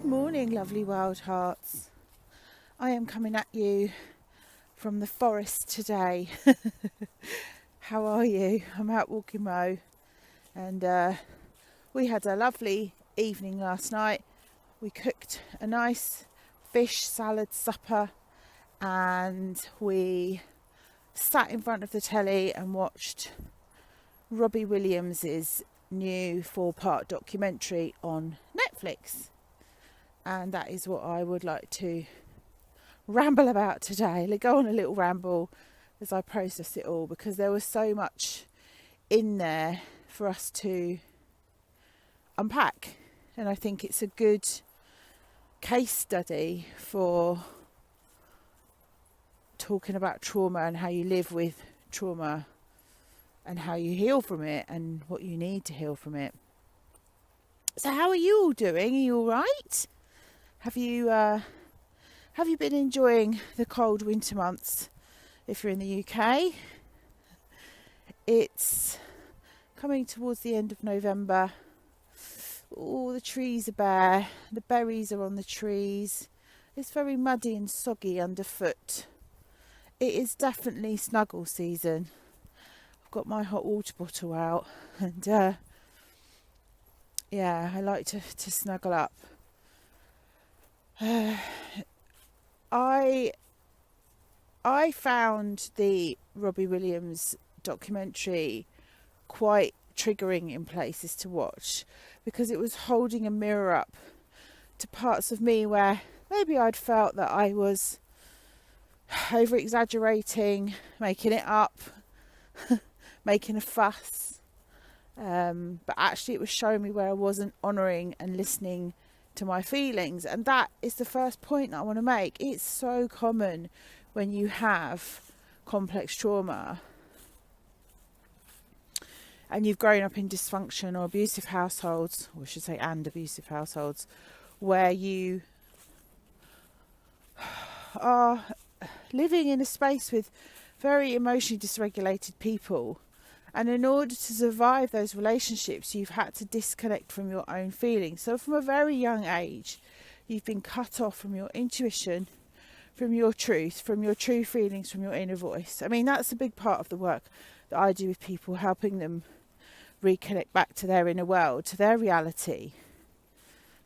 Good morning, lovely wild hearts. I am coming at you from the forest today. How are you? I'm out walking Mo, and we had a lovely evening last night. We cooked a nice fish salad supper, and we sat in front of the telly and watched Robbie Williams' new 4-part documentary on Netflix. And that is what I would like to ramble about today. Go on a little ramble as I process it all, because there was so much in there for us to unpack. And I think it's a good case study for talking about trauma and how you live with trauma and how you heal from it and what you need to heal from it. So how are you all doing? Are you all right? Have you been enjoying the cold winter months if you're in the UK? It's coming towards the end of November. All the trees are bare. The berries are on the trees. It's very muddy and soggy underfoot. It is definitely snuggle season. I've got my hot water bottle out, and I like to snuggle up. I found the Robbie Williams documentary quite triggering in places to watch, because it was holding a mirror up to parts of me where maybe I'd felt that I was over exaggerating, making it up, making a fuss, but actually it was showing me where I wasn't honouring and listening to my feelings. And that is the first point that I want to make. It's so common when you have complex trauma and you've grown up in dysfunction or abusive households, or I should say and abusive households, where you are living in a space with very emotionally dysregulated people. And in order to survive those relationships, you've had to disconnect from your own feelings. So from a very young age, you've been cut off from your intuition, from your truth, from your true feelings, from your inner voice. I mean, that's a big part of the work that I do with people, helping them reconnect back to their inner world, to their reality,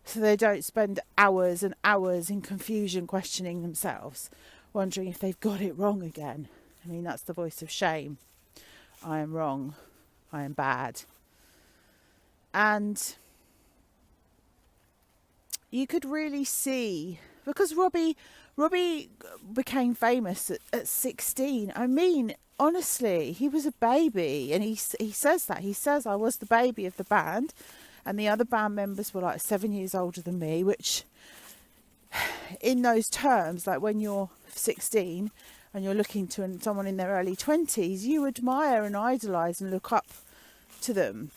so they don't spend hours and hours in confusion questioning themselves, wondering if they've got it wrong again. I mean, that's the voice of shame. I am wrong. I am bad. And you could really see, because Robbie became famous at 16. I mean, honestly, he was a baby, and he says that. He says, I was the baby of the band, and the other band members were like 7 years older than me, which in those terms, like when you're 16 and you're looking to someone in their early 20s, you admire and idolise and look up to them.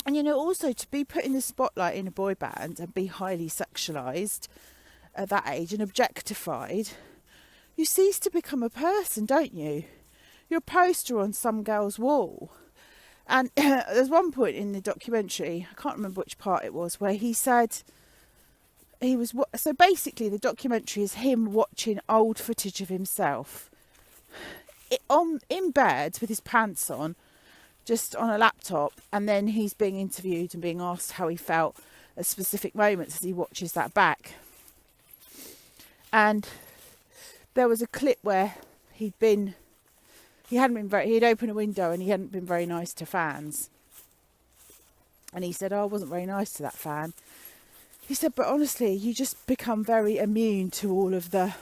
And, you know, also to be put in the spotlight in a boy band and be highly sexualised at that age and objectified, you cease to become a person, don't you? You're a poster on some girl's wall. And there's one point in the documentary, I can't remember which part it was, where he said so basically the documentary is him watching old footage of himself in bed with his pants on, just on a laptop, and then he's being interviewed and being asked how he felt at specific moments as he watches that back. And there was a clip where he'd opened a window and he hadn't been very nice to fans. And he said, I wasn't very nice to that fan. He said, but honestly, you just become very immune to all of the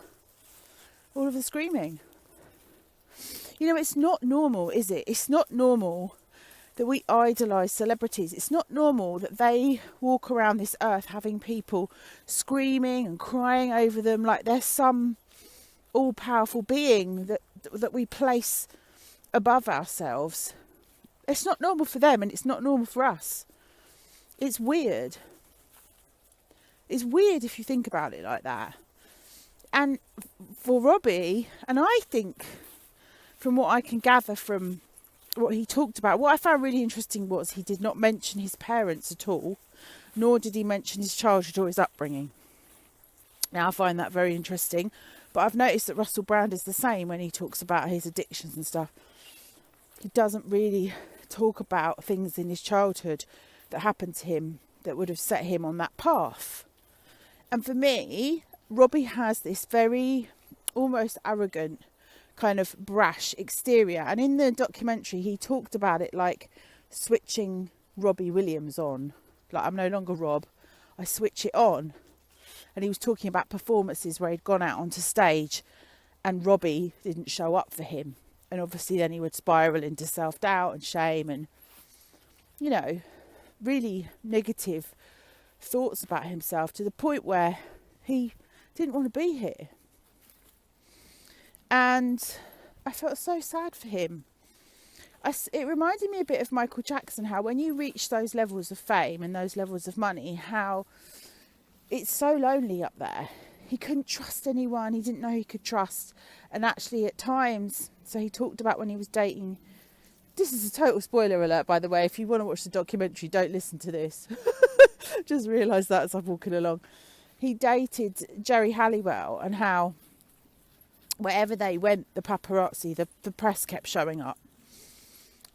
screaming. You know, it's not normal, is it? It's not normal that we idolise celebrities. It's not normal that they walk around this earth having people screaming and crying over them like they're some all-powerful being that we place above ourselves. It's not normal for them, and it's not normal for us. It's weird. It's weird if you think about it like that. And for Robbie, and I think from what I can gather from what he talked about, what I found really interesting was he did not mention his parents at all. nor did he mention his childhood or his upbringing. Now, I find that very interesting, but I've noticed that Russell Brand is the same when he talks about his addictions and stuff. He doesn't really talk about things in his childhood that happened to him that would have set him on that path. And for me, Robbie has this very almost arrogant, kind of brash exterior. And in the documentary, he talked about it like switching Robbie Williams on. Like, I'm no longer Rob, I switch it on. And he was talking about performances where he'd gone out onto stage and Robbie didn't show up for him. And obviously then he would spiral into self-doubt and shame and, you know, really negative thoughts about himself, to the point where he didn't want to be here. And I felt so sad for him. It reminded me a bit of Michael Jackson, how when you reach those levels of fame and those levels of money, how it's so lonely up there. He couldn't trust anyone. He didn't know he could trust. And actually at times, so he talked about when he was dating, this is a total spoiler alert, by the way. If you want to watch the documentary, don't listen to this. Just realised that as I'm walking along. He dated Jerry Halliwell, and how wherever they went, the paparazzi, the press kept showing up.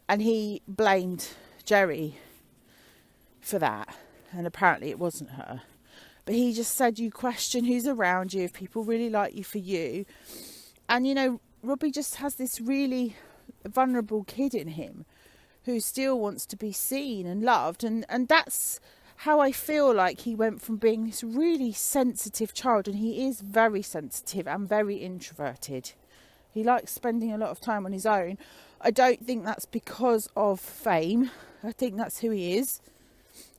And he blamed Jerry for that. And apparently it wasn't her. But he just said, you question who's around you, if people really like you for you. And, you know, Robbie just has this really vulnerable kid in him who still wants to be seen and loved. And that's how I feel like he went from being this really sensitive child, and he is very sensitive and very introverted. He likes spending a lot of time on his own. I don't think that's because of fame. I think that's who he is.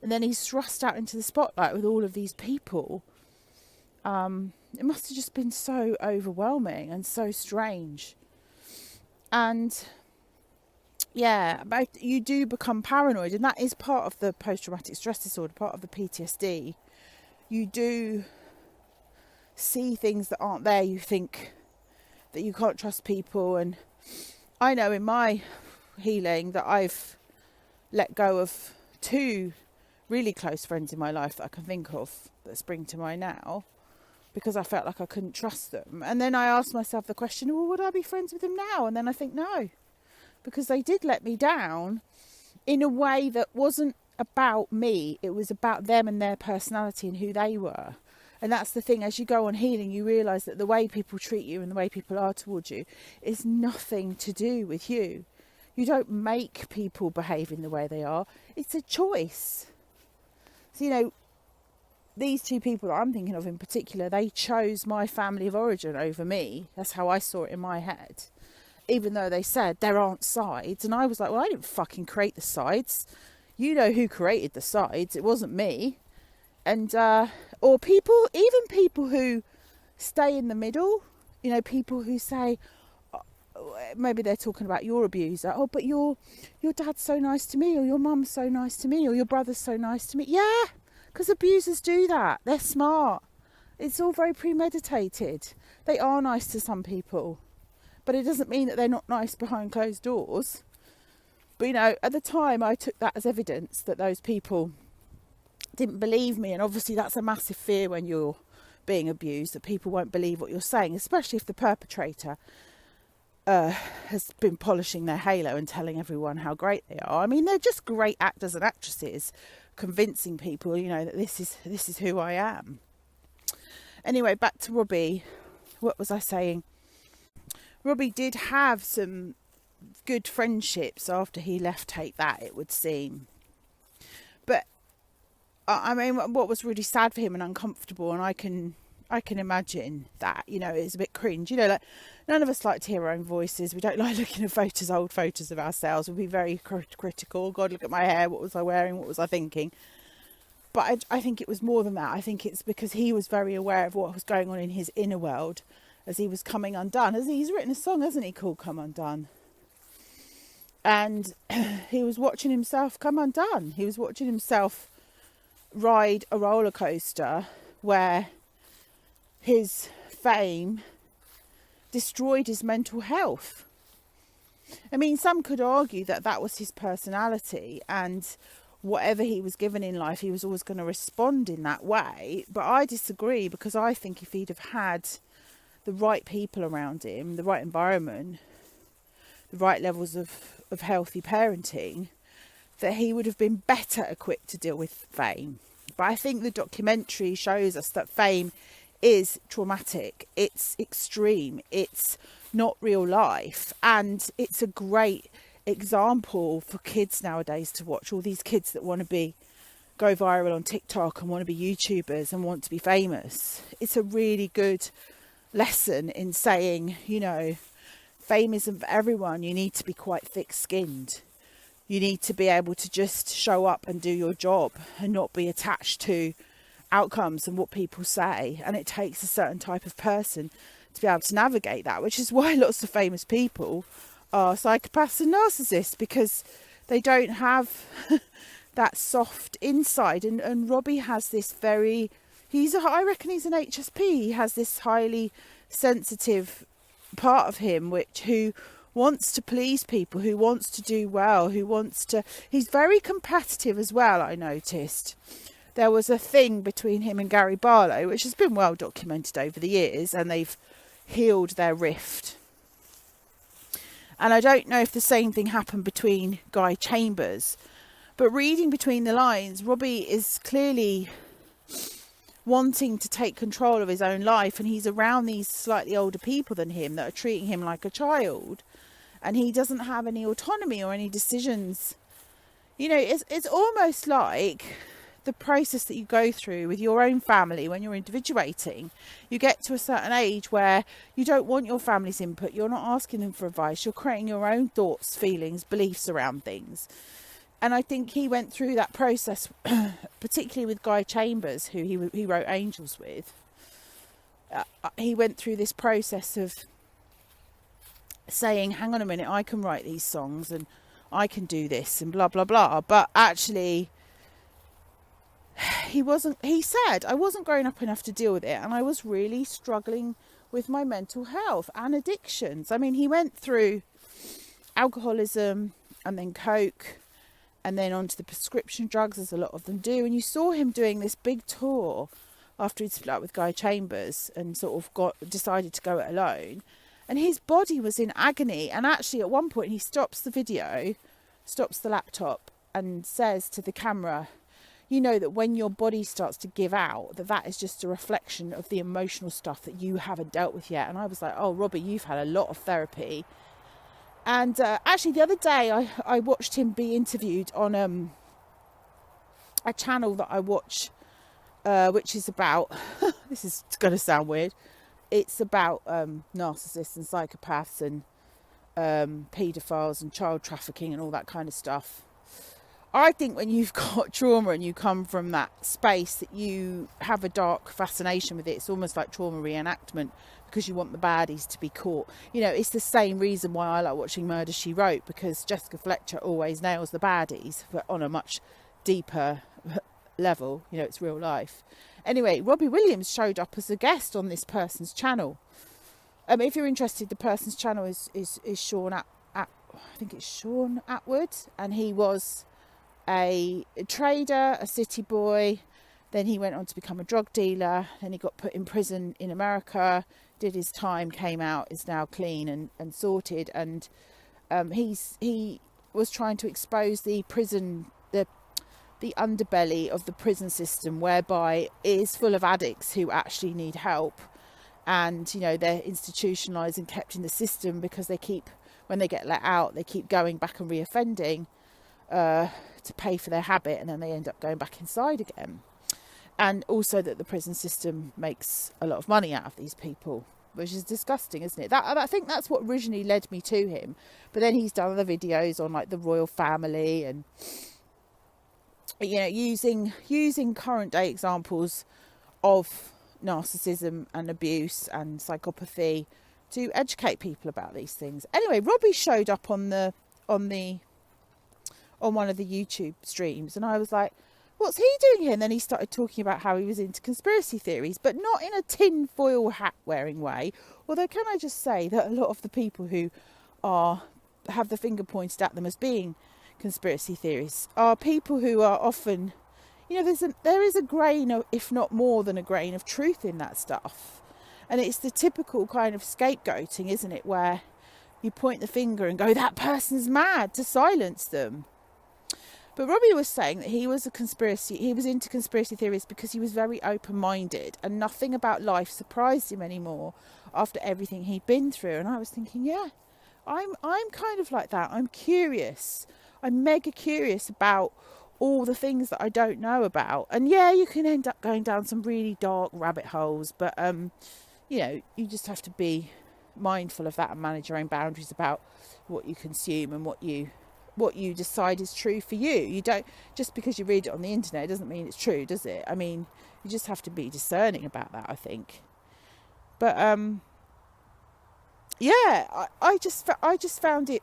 And then he's thrust out into the spotlight with all of these people. It must have just been so overwhelming and so strange. And yeah, you do become paranoid, and that is part of the post-traumatic stress disorder, part of the PTSD. You do see things that aren't there. You think that you can't trust people. And I know in my healing that I've let go of 2 really close friends in my life that I can think of that spring to mind now, because I felt like I couldn't trust them. And then I asked myself the question, well, would I be friends with them now? And then I think no, because they did let me down in a way that wasn't about me. It was about them and their personality and who they were. And that's the thing, as you go on healing, you realise that the way people treat you and the way people are towards you is nothing to do with you. You don't make people behave in the way they are. It's a choice. So, you know, these 2 people that I'm thinking of in particular, they chose my family of origin over me. That's how I saw it in my head. Even though they said there aren't sides. And I was like, well, I didn't fucking create the sides. You know who created the sides. It wasn't me. And, or people, even people who stay in the middle, you know, people who say, maybe they're talking about your abuser. Oh, but your dad's so nice to me, or your mum's so nice to me, or your brother's so nice to me. Yeah, because abusers do that. They're smart. It's all very premeditated. They are nice to some people, but it doesn't mean that they're not nice behind closed doors. But, you know, at the time I took that as evidence that those people didn't believe me. And obviously that's a massive fear when you're being abused, that people won't believe what you're saying, especially if the perpetrator has been polishing their halo and telling everyone how great they are. I mean, they're just great actors and actresses, convincing people, you know, that this is who I am. Anyway, back to Robbie. What was I saying? Robbie did have some good friendships after he left Take That, it would seem. But I mean, what was really sad for him and uncomfortable, and I can imagine that, you know, it's a bit cringe. You know, like, none of us like to hear our own voices. We don't like looking at old photos of ourselves. We'll be very critical. God, look at my hair. What was I wearing? What was I thinking? But I think it was more than that. I think it's because he was very aware of what was going on in his inner world as he was coming undone. He's written a song, hasn't he, called Come Undone? And he was watching himself come undone. He was watching himself ride a roller coaster where his fame destroyed his mental health. I mean, some could argue that that was his personality, and whatever he was given in life, he was always going to respond in that way. But I disagree, because I think if he'd have had the right people around him, the right environment, the right levels of healthy parenting, that he would have been better equipped to deal with fame. But I think the documentary shows us that fame is traumatic, it's extreme, it's not real life, and it's a great example for kids nowadays to watch. All these kids that want to go viral on TikTok and want to be YouTubers and want to be famous. It's a really good lesson in saying, you know, fame isn't for everyone. You need to be quite thick-skinned. You need to be able to just show up and do your job and not be attached to outcomes and what people say. And it takes a certain type of person to be able to navigate that, which is why lots of famous people are psychopaths and narcissists, because they don't have that soft inside. And Robbie has this I reckon he's an HSP. He has this highly sensitive part of him who wants to please people, who wants to do well, he's very competitive as well. I noticed there was a thing between him and Gary Barlow, which has been well documented over the years, and they've healed their rift. And I don't know if the same thing happened between Guy Chambers, but reading between the lines, Robbie is clearly wanting to take control of his own life, and he's around these slightly older people than him that are treating him like a child, and he doesn't have any autonomy or any decisions. You know, it's almost like the process that you go through with your own family when you're individuating. You get to a certain age where you don't want your family's input, you're not asking them for advice, you're creating your own thoughts, feelings, beliefs around things. And I think he went through that process, particularly with Guy Chambers, who he wrote Angels with. He went through this process of saying, hang on a minute, I can write these songs and I can do this and blah, blah, blah. But actually, he said, I wasn't grown up enough to deal with it, and I was really struggling with my mental health and addictions. I mean, he went through alcoholism and then coke, and then onto the prescription drugs, as a lot of them do. And you saw him doing this big tour after he'd split up with Guy Chambers and sort of decided to go it alone. And his body was in agony. And actually, at one point, he stops the video, stops the laptop, and says to the camera, you know that when your body starts to give out, that is just a reflection of the emotional stuff that you haven't dealt with yet. And I was like, oh, Robbie, you've had a lot of therapy. And actually, the other day, I watched him be interviewed on a channel that I watch, which is about, this is going to sound weird, it's about narcissists and psychopaths and paedophiles and child trafficking and all that kind of stuff. I think when you've got trauma and you come from that space, that you have a dark fascination with it. It's almost like trauma reenactment, because you want the baddies to be caught. You know, it's the same reason why I like watching Murder, She Wrote, because Jessica Fletcher always nails the baddies, but on a much deeper level. You know, it's real life. Anyway, Robbie Williams showed up as a guest on this person's channel. If you're interested, the person's channel is Sean I think it's Sean Atwood, and he was a trader, a city boy. Then he went on to become a drug dealer. Then he got put in prison in America, did his time, came out, is now clean and sorted. And he was trying to expose the prison, the underbelly of the prison system, whereby it is full of addicts who actually need help. And, you know, they're institutionalised and kept in the system because when they get let out, they keep going back and reoffending to pay for their habit, and then they end up going back inside again. And also that the prison system makes a lot of money out of these people, which is disgusting, isn't it? I think that's what originally led me to him. But then he's done other videos on like the royal family and, you know, using current day examples of narcissism and abuse and psychopathy to educate people about these things. Anyway, Robbie showed up on one of the YouTube streams, and I was like, what's he doing here? And then he started talking about how he was into conspiracy theories, but not in a tin foil hat wearing way. Although, can I just say that a lot of the people who have the finger pointed at them as being conspiracy theories are people who are often, there is a grain of, if not more than a grain of truth in that stuff. And it's the typical kind of scapegoating, isn't it, where you point the finger and go, that person's mad, to silence them. But Robbie was saying that he was into conspiracy theories because he was very open-minded and nothing about life surprised him anymore after everything he'd been through. And I was thinking, yeah, I'm kind of like that. I'm curious. I'm mega curious about all the things that I don't know about. And yeah, you can end up going down some really dark rabbit holes, but you just have to be mindful of that and manage your own boundaries about what you consume and what you decide is true for you. You don't, just because you read it on the internet doesn't mean it's true, does it? I mean, you just have to be discerning about that, I think. But I just found it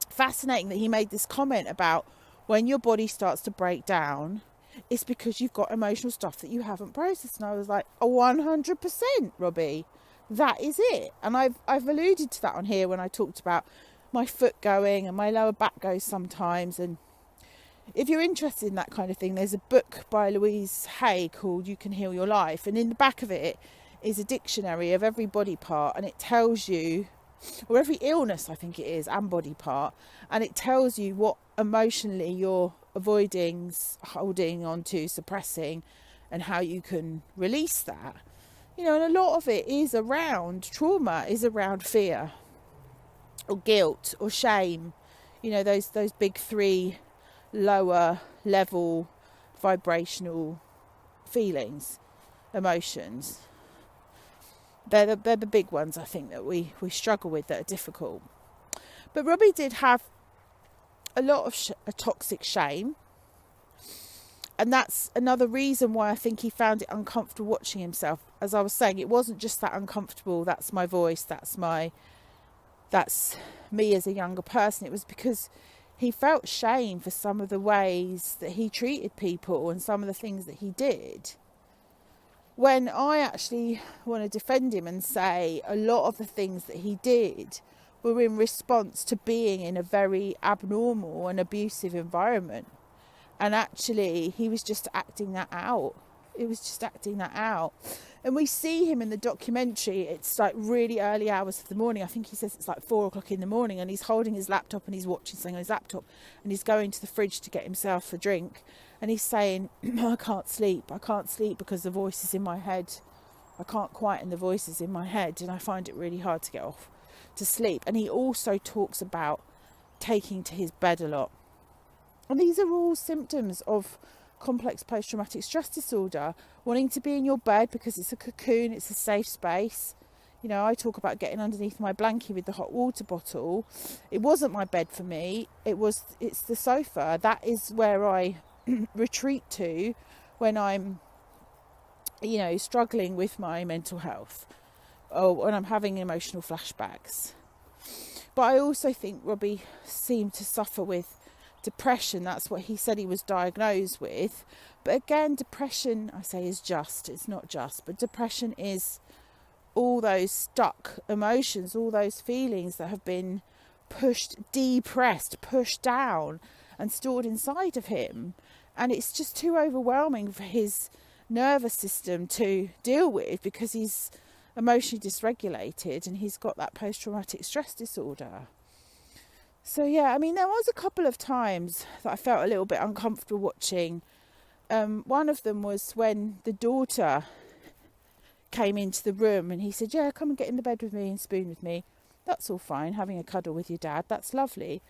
fascinating that he made this comment about when your body starts to break down, it's because you've got emotional stuff that you haven't processed. And I was like, 100%, Robbie, that is it. And I've alluded to that on here when I talked about my foot going and my lower back goes sometimes. And if you're interested in that kind of thing, there's a book by Louise Hay called You Can Heal Your Life, and in the back of it is a dictionary of every body part, and it tells you, or every illness I think it is, and body part, and it tells you what emotionally you're avoiding, holding on to, suppressing, and how you can release that. And a lot of it is around trauma, is around fear or guilt or shame, those big three lower level vibrational feelings, emotions. They're the big ones, I think, that we struggle with, that are difficult. But Robbie did have a lot of toxic shame, and that's another reason why I think he found it uncomfortable watching himself. As I was saying, it wasn't just that uncomfortable, that's my voice, that's me as a younger person. It was because he felt shame for some of the ways that he treated people and some of the things that he did. When I actually want to defend him and say a lot of the things that he did were in response to being in a very abnormal and abusive environment. And actually, he was just acting that out. It was just acting that out. And we see him in the documentary. It's like really early hours of the morning. I think he says it's like 4:00 in the morning, and he's holding his laptop and he's watching something on his laptop, and he's going to the fridge to get himself a drink. And he's saying, I can't sleep because the voice is in my head. I can't quieten the voices in my head, and I find it really hard to get off to sleep. And he also talks about taking to his bed a lot. And these are all symptoms of complex post-traumatic stress disorder, wanting to be in your bed because it's a cocoon, it's a safe space. I talk about getting underneath my blankie with the hot water bottle. It wasn't my bed for me. It's the sofa. That is where I retreat to when I'm, struggling with my mental health or when I'm having emotional flashbacks. But I also think Robbie seemed to suffer with depression. That's what he said he was diagnosed with. But again, depression, I say, is just. It's not just. But depression is all those stuck emotions, all those feelings that have been depressed, pushed down and stored inside of him. And it's just too overwhelming for his nervous system to deal with because he's emotionally dysregulated and he's got that post-traumatic stress disorder. So yeah, there was a couple of times that I felt a little bit uncomfortable watching. One of them was when the daughter came into the room and he said, yeah, come and get in the bed with me and spoon with me. That's all fine, having a cuddle with your dad, that's lovely.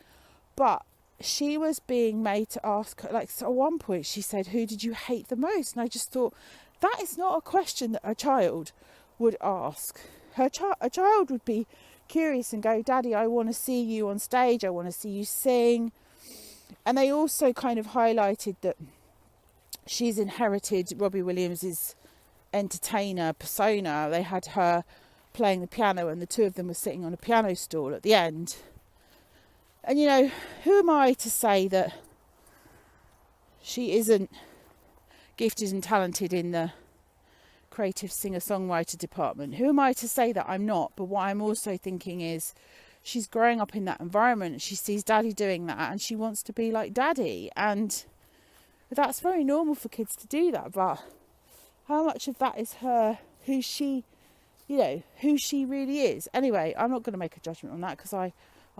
But she was being made to ask, at one point she said, who did you hate the most? And I just thought, that is not a question that a child would ask. A child would be curious and go, Daddy, I want to see you on stage, I want to see you sing. And they also kind of highlighted that she's inherited Robbie Williams's entertainer persona. They had her playing the piano and the two of them were sitting on a piano stool at the end. And who am I to say that she isn't gifted and talented in the creative singer-songwriter department? Who am I to say that I'm not? But what I'm also thinking is she's growing up in that environment. She sees daddy doing that and she wants to be like daddy. And that's very normal for kids to do that. But how much of that is her, who she really is? Anyway, I'm not going to make a judgment on that because I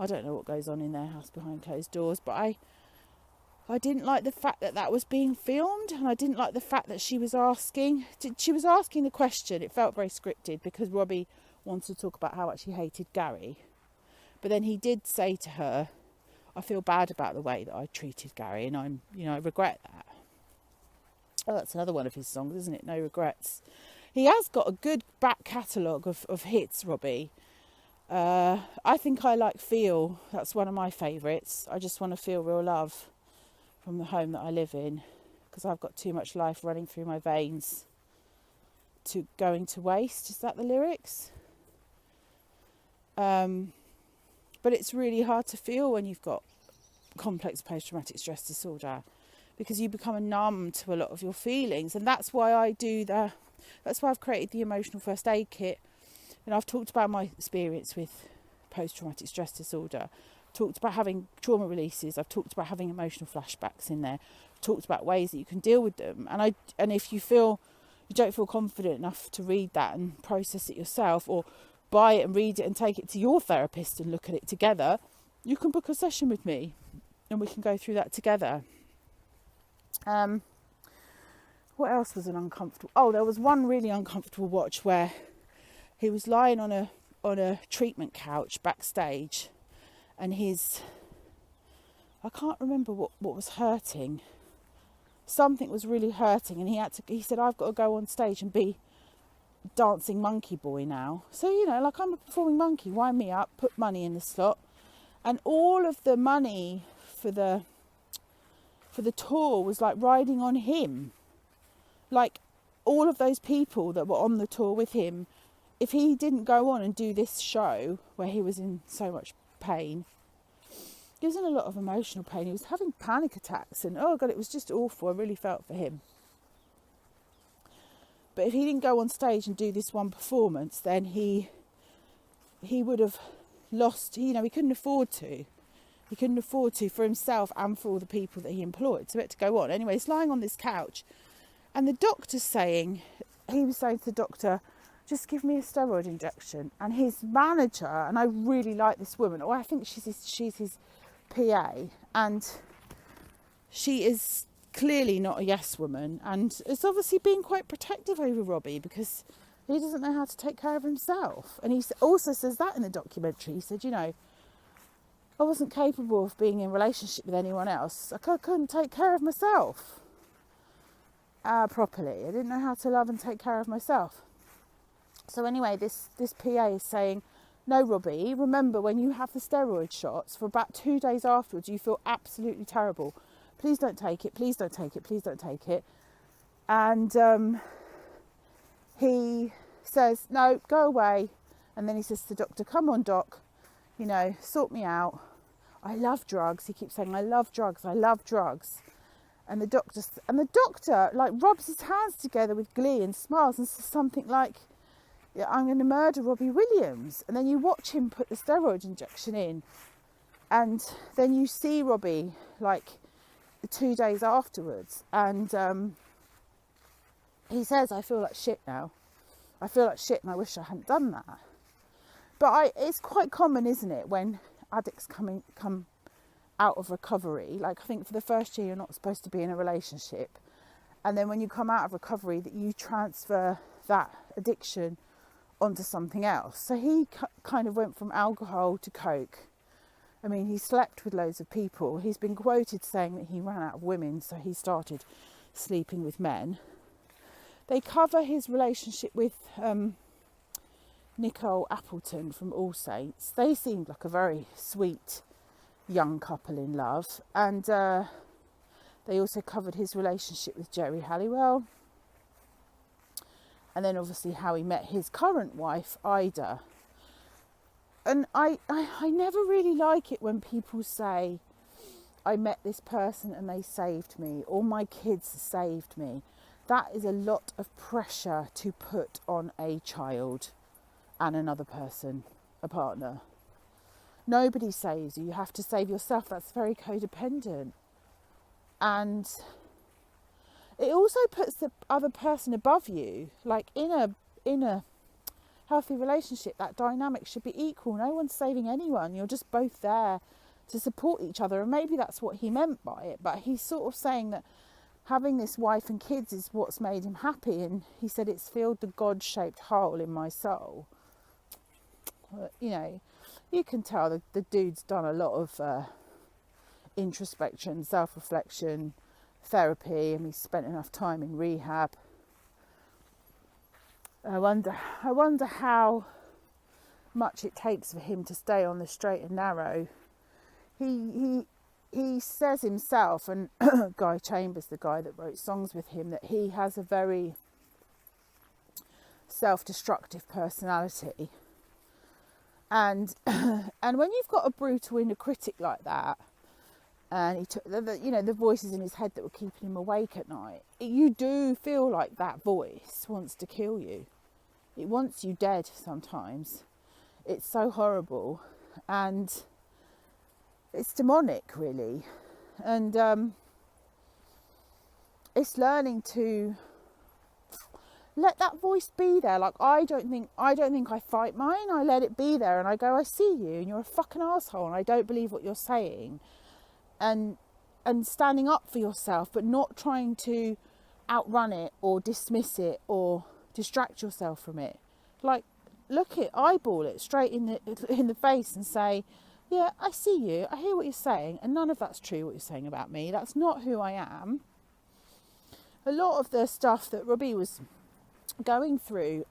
don't know what goes on in their house behind closed doors. But I didn't like the fact that that was being filmed, and I didn't like the fact that she was asking the question. It felt very scripted because Robbie wanted to talk about how much he hated Gary. But then he did say to her, I feel bad about the way that I treated Gary, and I regret that. Oh, that's another one of his songs, isn't it? No Regrets. He has got a good back catalogue of hits, Robbie. I think I like Feel. That's one of my favourites. I just want to feel real love from the home that I live in, because I've got too much life running through my veins to going to waste. Is that the lyrics? But it's really hard to feel when you've got complex post-traumatic stress disorder, because you become numb to a lot of your feelings. And that's why that's why I've created the emotional first aid kit. And I've talked about my experience with post-traumatic stress disorder, talked about having trauma releases, I've talked about having emotional flashbacks in there, I've talked about ways that you can deal with them. And if you don't feel confident enough to read that and process it yourself, or buy it and read it and take it to your therapist and look at it together, you can book a session with me and we can go through that together. What else was an uncomfortable? Oh, there was one really uncomfortable watch where he was lying on a treatment couch backstage, and I can't remember what was hurting. Something was really hurting, and he said, I've got to go on stage and be dancing monkey boy now. So, like, I'm a performing monkey, wind me up, put money in the slot. And all of the money for the tour was like riding on him. Like, all of those people that were on the tour with him, if he didn't go on and do this show where he was in so much pain, he was in a lot of emotional pain, he was having panic attacks, and oh god, it was just awful. I really felt for him. But if he didn't go on stage and do this one performance, then he would have lost, he couldn't afford to. He couldn't afford to, for himself and for all the people that he employed. So it had to go on. Anyway, he's lying on this couch, and the doctor's saying, he was saying to the doctor, just give me a steroid injection. And his manager, and I really like this woman, I think she's his PA, and she is clearly not a yes woman, and is obviously being quite protective over Robbie because he doesn't know how to take care of himself. And he also says that in the documentary. He said, I wasn't capable of being in a relationship with anyone else. I couldn't take care of myself properly. I didn't know how to love and take care of myself. So anyway, this PA is saying, no, Robbie, remember when you have the steroid shots, for about 2 days afterwards, you feel absolutely terrible. Please don't take it, please don't take it, please don't take it. And he says, no, go away. And then he says to the doctor, come on, doc, sort me out. I love drugs. He keeps saying, I love drugs, I love drugs. And the doctor like rubs his hands together with glee and smiles and says something like, I'm going to murder Robbie Williams. And then you watch him put the steroid injection in, and then you see Robbie like 2 days afterwards, and he says, I feel like shit now. I feel like shit and I wish I hadn't done that. But it's quite common, isn't it, when addicts come out of recovery, like I think for the first year you're not supposed to be in a relationship, and then when you come out of recovery that you transfer that addiction onto something else. So he kind of went from alcohol to coke. I mean, he slept with loads of people. He's been quoted saying that he ran out of women, so he started sleeping with men. They cover his relationship with Nicole Appleton from All Saints. They seemed like a very sweet young couple in love. And they also covered his relationship with Jerry Halliwell. And then obviously how he met his current wife, Ida. And I never really like it when people say, I met this person and they saved me, or my kids saved me. That is a lot of pressure to put on a child and another person, a partner. Nobody saves you. You have to save yourself. That's very codependent. And it also puts the other person above you. Like in a healthy relationship, that dynamic should be equal. No one's saving anyone. You're just both there to support each other. And maybe that's what he meant by it. But he's sort of saying that having this wife and kids is what's made him happy. And he said, it's filled the God-shaped hole in my soul. You know, you can tell the dude's done a lot of introspection, self-reflection, therapy, and he's spent enough time in rehab. I wonder how much it takes for him to stay on the straight and narrow. He says himself, and Guy Chambers, the guy that wrote songs with him, that he has a very self-destructive personality. And when you've got a brutal inner critic like that, and he took the voices in his head that were keeping him awake at night, you do feel like that voice wants to kill you. It wants you dead sometimes. It's so horrible, and it's demonic, really. And it's learning to let that voice be there. Like, I don't think I fight mine. I let it be there, and I go, I see you, and you're a fucking asshole, and I don't believe what you're saying. And standing up for yourself, but not trying to outrun it or dismiss it or distract yourself from it. Like, eyeball it straight in the face and say, yeah, I see you, I hear what you're saying, and none of that's true what you're saying about me. That's not who I am. A lot of the stuff that Robbie was going through,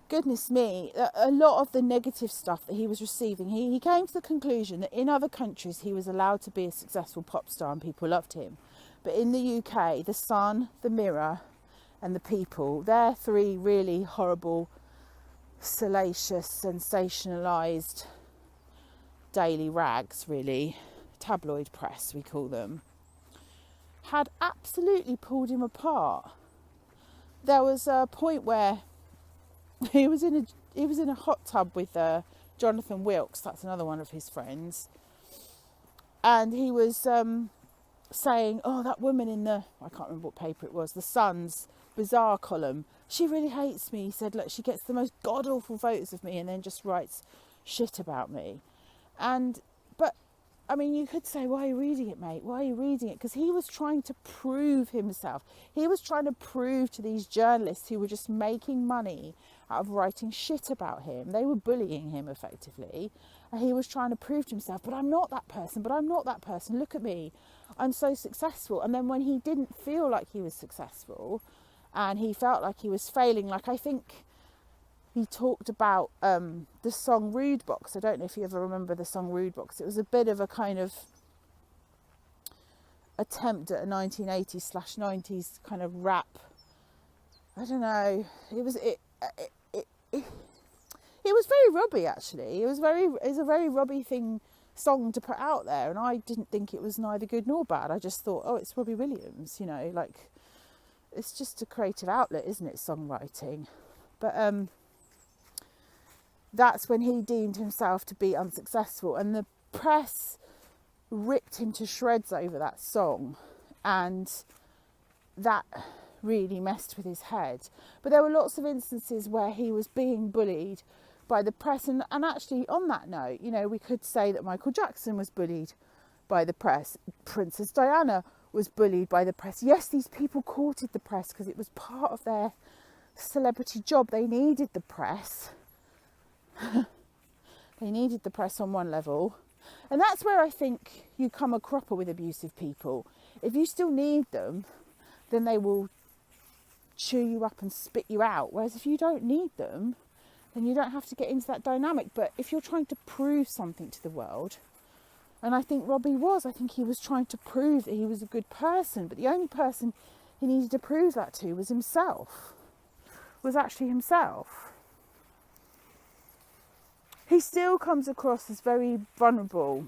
goodness me, a lot of the negative stuff that he was receiving, he came to the conclusion that in other countries he was allowed to be a successful pop star and people loved him. But in the UK, The Sun, The Mirror and The People, they're three really horrible, salacious, sensationalised daily rags, really, tabloid press we call them, had absolutely pulled him apart. There was a point where he was in a hot tub with Jonathan Wilkes, that's another one of his friends, and he was saying, oh, that woman in I can't remember what paper it was, the Sun's Bizarre column, she really hates me. He said, look, she gets the most god-awful photos of me and then just writes shit about me. But I mean, you could say, why are you reading it, mate? Why are you reading it? Because he was trying to prove himself. He was trying to prove to these journalists who were just making money out of writing shit about him. They were bullying him effectively. And he was trying to prove to himself, but I'm not that person, Look at me. I'm so successful. And then when he didn't feel like he was successful and he felt like he was failing, like I think he talked about the song Rude Box. I don't know if you ever remember the song Rude Box. It was a bit of a kind of attempt at a 1980s/90s kind of rap. I don't know. It was very Robbie, actually. It was a very Robbie song to put out there, and I didn't think it was neither good nor bad. I just thought, oh, it's Robbie Williams, like it's just a creative outlet, isn't it, songwriting? But that's when he deemed himself to be unsuccessful, and the press ripped him to shreds over that song, and that really messed with his head. But there were lots of instances where he was being bullied by the press, and actually on that note, we could say that Michael Jackson was bullied by the press. Princess Diana was bullied by the press. Yes, these people courted the press because it was part of their celebrity job. They needed the press. They needed the press on one level, and that's where I think you come a cropper with abusive people. If you still need them, then they will chew you up and spit you out, whereas if you don't need them, then you don't have to get into that dynamic. But if you're trying to prove something to the world, and I think Robbie was, I think he was trying to prove that he was a good person, but the only person he needed to prove that to was himself, was actually himself. He still comes across as very vulnerable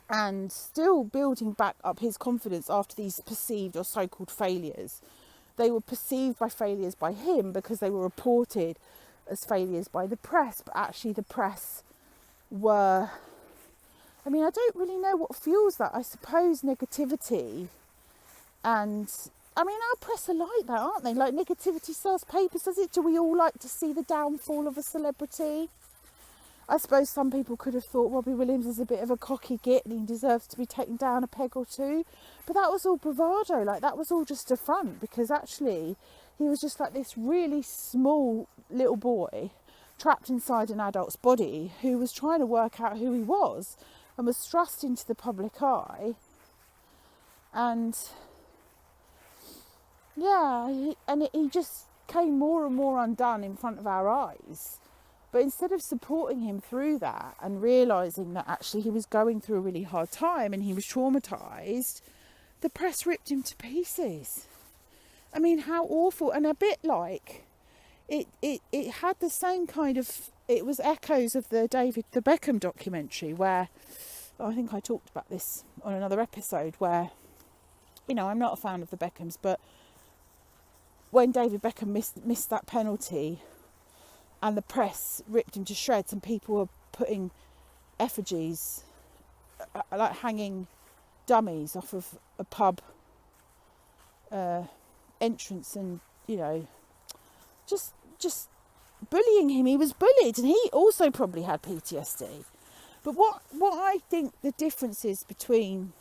and still building back up his confidence after these perceived or so-called failures. They were perceived by failures by him because they were reported as failures by the press, but actually the press were, I mean, I don't really know what fuels that. I suppose negativity. And I mean, our press are like that, aren't they? Like, negativity sells papers, does it? Do we all like to see the downfall of a celebrity? I suppose some people could have thought Robbie Williams is a bit of a cocky git and he deserves to be taken down a peg or two. But that was all bravado. Like, that was all just a front, because actually he was just like this really small little boy trapped inside an adult's body who was trying to work out who he was and was thrust into the public eye. And yeah, he just came more and more undone in front of our eyes. But instead of supporting him through that and realising that actually he was going through a really hard time and he was traumatised, the press ripped him to pieces. I mean, how awful. And a bit like, it had the same kind of, it was echoes of the Beckham documentary, where, I think I talked about this on another episode, where, you know, I'm not a fan of the Beckhams, but when David Beckham missed that penalty and the press ripped him to shreds and people were putting effigies, like hanging dummies off of a pub entrance, and, you know, just bullying him. He was bullied, and he also probably had PTSD. But what I think the difference is between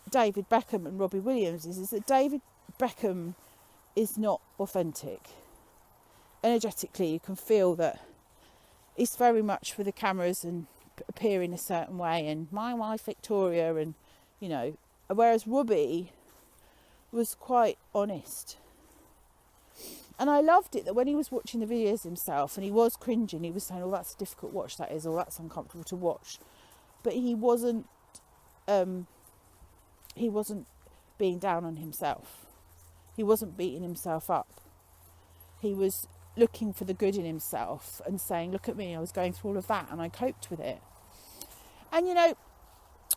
David Beckham and Robbie Williams is that David Beckham is not authentic. Energetically, you can feel that he's very much for the cameras and appearing a certain way, and my wife Victoria, and, you know, whereas Robbie was quite honest. And I loved it that when he was watching the videos himself and he was cringing, he was saying, oh, that's a difficult watch, that is, or that's uncomfortable to watch. But he wasn't being down on himself. He wasn't beating himself up. He was looking for the good in himself and saying, look at me, I was going through all of that and I coped with it. And, you know,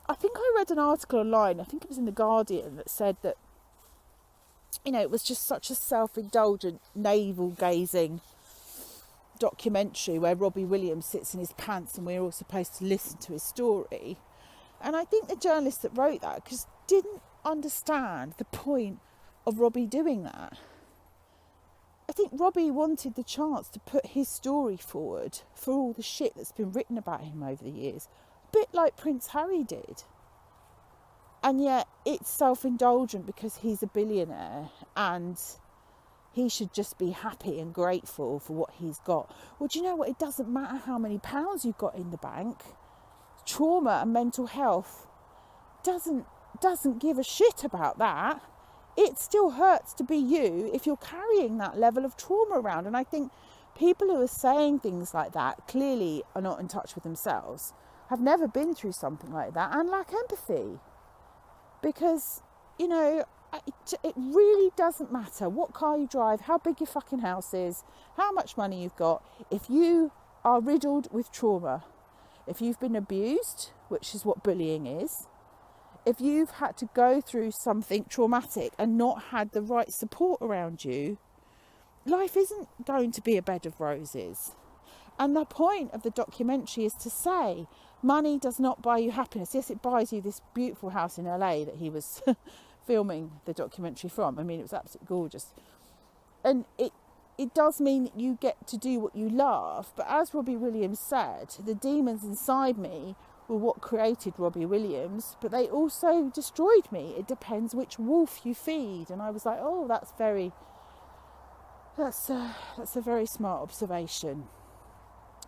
I think I read an article online, I think it was in The Guardian, that said that, you know, it was just such a self-indulgent, navel-gazing documentary where Robbie Williams sits in his pants and we're all supposed to listen to his story. And I think the journalist that wrote that just didn't understand the point of Robbie doing that. I think Robbie wanted the chance to put his story forward for all the shit that's been written about him over the years, a bit like Prince Harry did. And yet it's self-indulgent because he's a billionaire and he should just be happy and grateful for what he's got. Well, do you know what? It doesn't matter how many pounds you've got in the bank. Trauma and mental health doesn't give a shit about that. It still hurts to be you if you're carrying that level of trauma around. And I think people who are saying things like that clearly are not in touch with themselves, have never been through something like that, and lack empathy. Because, you know, it really doesn't matter what car you drive, how big your fucking house is, how much money you've got. If you are riddled with trauma, if you've been abused, which is what bullying is, if you've had to go through something traumatic and not had the right support around you, life isn't going to be a bed of roses. And the point of the documentary is to say, money does not buy you happiness. Yes, it buys you this beautiful house in LA that he was filming the documentary from. I mean, it was absolutely gorgeous. And it does mean that you get to do what you love. But as Robbie Williams said, the demons inside me were what created Robbie Williams, but they also destroyed me. It depends which wolf you feed. And I was like, oh, that's a very smart observation.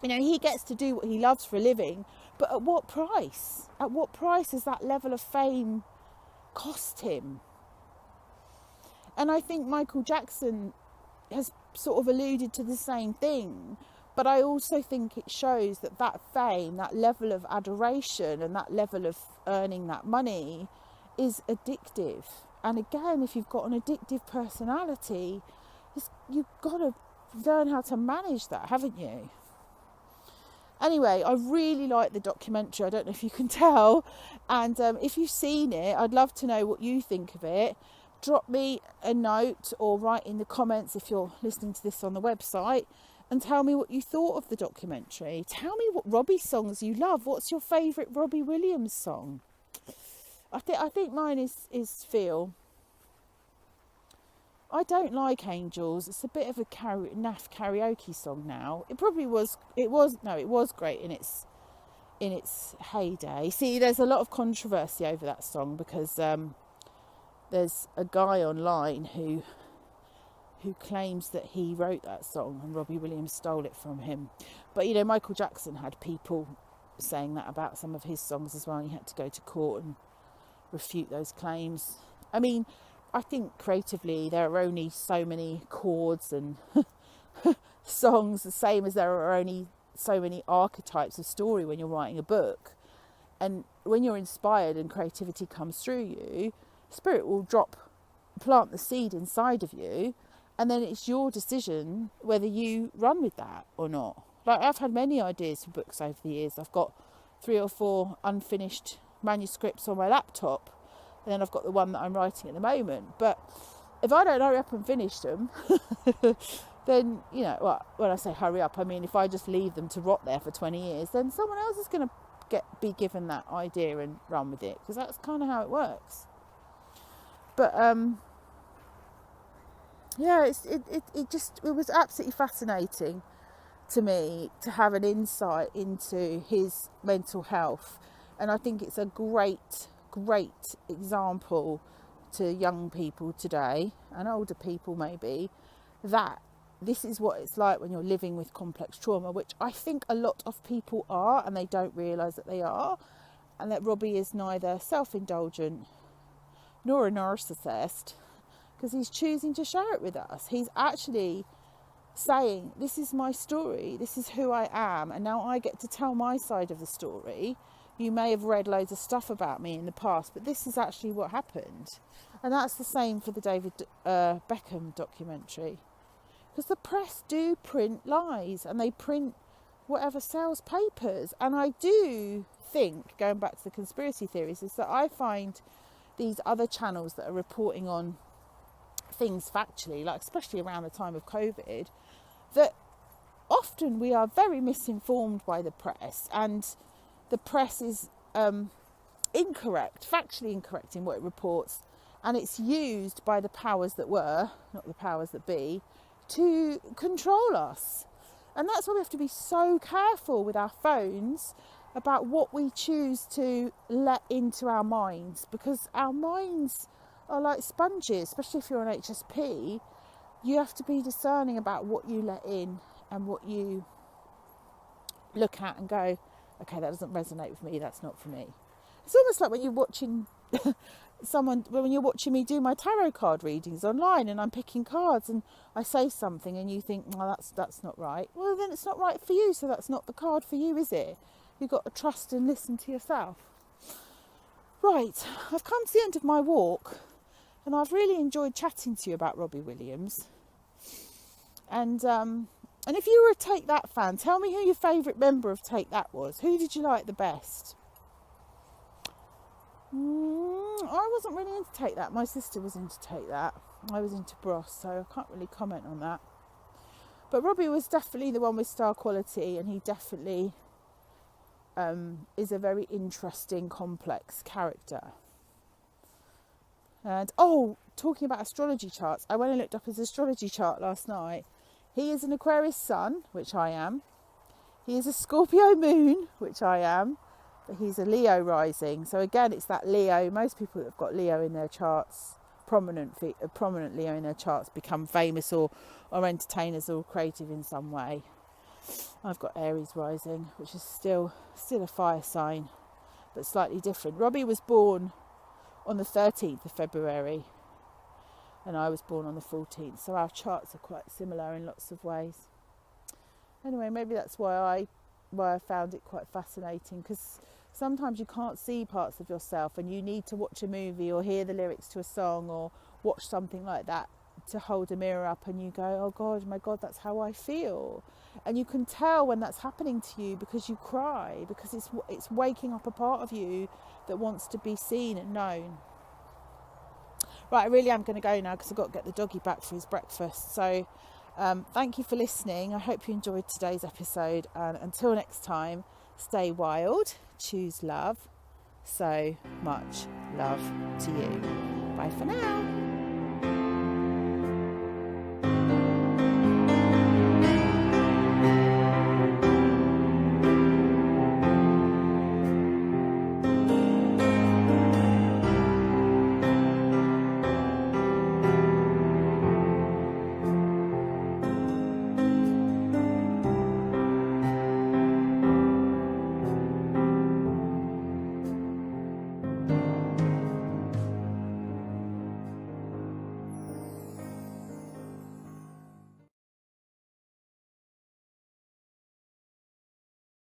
You know, he gets to do what he loves for a living, but at what price? At what price has that level of fame cost him? And I think Michael Jackson has sort of alluded to the same thing, but I also think it shows that fame, that level of adoration and that level of earning that money is addictive. And again, if you've got an addictive personality, you've got to learn how to manage that, haven't you? Anyway, I really like the documentary. I don't know if you can tell. And if you've seen it, I'd love to know what you think of it. Drop me a note or write in the comments if you're listening to this on the website. and tell me what you thought of the documentary. Tell me what Robbie songs you love. What's your favourite Robbie Williams song? I think mine is Feel. I don't like Angels. It's a bit of a naff karaoke song now. It was great in its heyday. See, there's a lot of controversy over that song because there's a guy online who claims that he wrote that song and Robbie Williams stole it from him. But, you know, Michael Jackson had people saying that about some of his songs as well, and he had to go to court and refute those claims. I mean, I think creatively there are only so many chords and songs, the same as there are only so many archetypes of story when you're writing a book. And when you're inspired and creativity comes through you, spirit will plant the seed inside of you, and then it's your decision whether you run with that or not. Like, I've had many ideas for books over the years. I've got 3 or 4 unfinished manuscripts on my laptop, and then I've got the one that I'm writing at the moment. But if I don't hurry up and finish them, then, you know, well, when I say hurry up, I mean if I just leave them to rot there for 20 years, then someone else is going to be given that idea and run with it, because that's kind of how it works. But yeah, it was absolutely fascinating to me to have an insight into his mental health, and I think it's a great example to young people today, and older people maybe, that this is what it's like when you're living with complex trauma, which I think a lot of people are, and they don't realise that they are, and that Robbie is neither self-indulgent nor a narcissist, because he's choosing to share it with us. He's actually saying, this is my story, this is who I am, and now I get to tell my side of the story. You may have read loads of stuff about me in the past, but this is actually what happened. And that's the same for the David Beckham documentary. Because the press do print lies, and they print whatever sells papers. And I do think, going back to the conspiracy theories, is that I find these other channels that are reporting on things factually, like especially around the time of COVID, that often we are very misinformed by the press, and the press is factually incorrect in what it reports, and it's used by the powers that were, not the powers that be, to control us. And that's why we have to be so careful with our phones about what we choose to let into our minds, because our minds are like sponges, especially if you're on HSP. You have to be discerning about what you let in and what you look at and go, okay, that doesn't resonate with me, that's not for me. It's almost like when you're watching when you're watching me do my tarot card readings online, and I'm picking cards and I say something and you think, well, that's not right. Well, then it's not right for you, so that's not the card for you, is it? You've got to trust and listen to yourself. Right, I've come to the end of my walk, and I've really enjoyed chatting to you about Robbie Williams. And if you were a Take That fan, tell me who your favourite member of Take That was. Who did you like the best? I wasn't really into Take That. My sister was into Take That. I was into Bros, so I can't really comment on that. But Robbie was definitely the one with star quality, and he definitely is a very interesting, complex character. And, talking about astrology charts, I went and looked up his astrology chart last night. He is an Aquarius sun, which I am. He is a Scorpio moon, which I am. But he's a Leo rising. So again, it's that Leo. Most people that have got Leo in their charts, prominent Leo in their charts, become famous or entertainers or creative in some way. I've got Aries rising, which is still a fire sign, but slightly different. Robbie was born on the 13th of February, and I was born on the 14th, so our charts are quite similar in lots of ways. Anyway, maybe that's why I found it quite fascinating, because sometimes you can't see parts of yourself, and you need to watch a movie or hear the lyrics to a song or watch something like that to hold a mirror up, and you go, oh God, my God, that's how I feel. And you can tell when that's happening to you, because you cry, because it's waking up a part of you that wants to be seen and known. Right, I really am going to go now, because I've got to get the doggy back for his breakfast. So Thank you for listening. I hope you enjoyed today's episode, and until next time, stay wild, choose love. So much love to you. Bye for now.